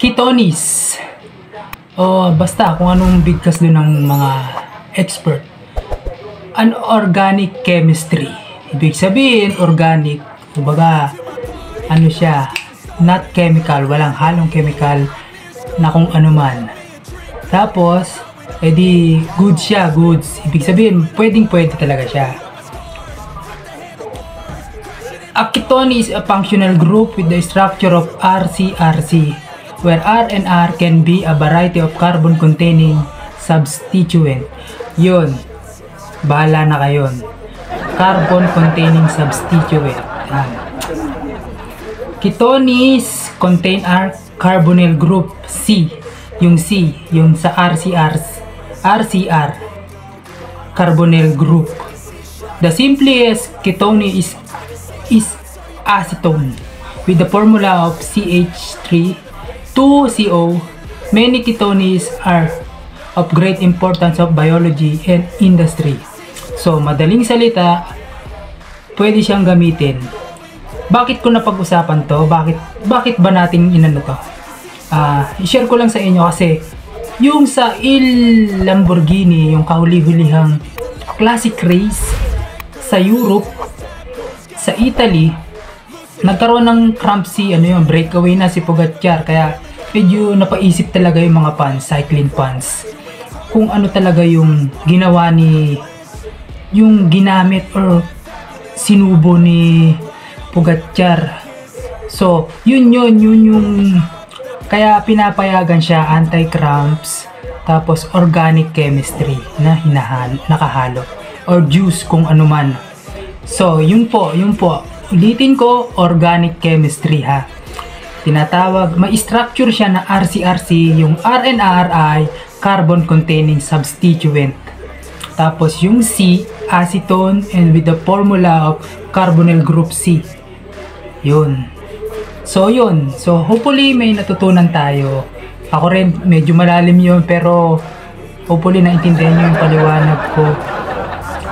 Ketones. O basta kung anong bigkas doon ng mga expert. Organic chemistry. Ibig sabihin, organic. Kumbaga, ano siya, not chemical. Walang halong chemical na kung ano man. Tapos, edi good siya, goods. Ibig sabihin, pwedeng-pwede talaga siya. A ketone is a functional group with the structure of RCRC, where R and R can be a variety of carbon-containing substituent. Yun. Bahala na kayo. Carbon-containing substituent. Ketones contain R carbonyl group C. Yung C, yung sa RCR, carbonyl group. The simplest ketone is acetone with the formula of CH3 2CO. Many ketones are of great importance of biology and industry. So, madaling salita, pwede siyang gamitin. Bakit ko napag-usapan to? Bakit ba natin inano to? I-share ko lang sa inyo kasi yung sa Lamborghini, yung kahuli-hulihang classic race sa Europe, sa Italy, nagkaroon ng cramp breakaway na si Pogacar, kaya medyo napaisip talaga yung mga fans, cycling fans, kung ano talaga yung ginawa yung ginamit or sinubo ni Pogacar. So, yun yung kaya pinapayagan siya, anti-cramps, tapos organic chemistry na nakahalo, or juice kung ano man. So, yun po, ulitin ko, organic chemistry ha. Tinatawag, may structure siya na RCRC, yung R and R ay carbon-containing substituent. Tapos yung C, acetone, and with the formula of carbonyl group C. Yun. So yun. So hopefully may natutunan tayo. Ako rin, medyo malalim yun, pero hopefully naintindihan nyo yung paliwanag ko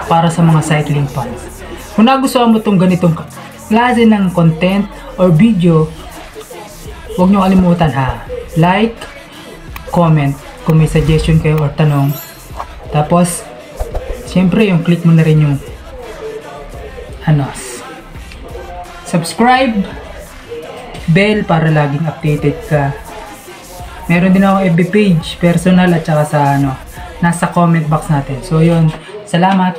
para sa mga cycling fans. Kung nagustuhan mo itong ganitong klase ng content or video, huwag nyo kalimutan ha. Like, comment kung may suggestion kayo or tanong. Tapos, siyempre yung click mo na rin yung subscribe, bell para laging updated ka. Meron din ako FB page, personal, at saka sa nasa comment box natin. So yun, salamat.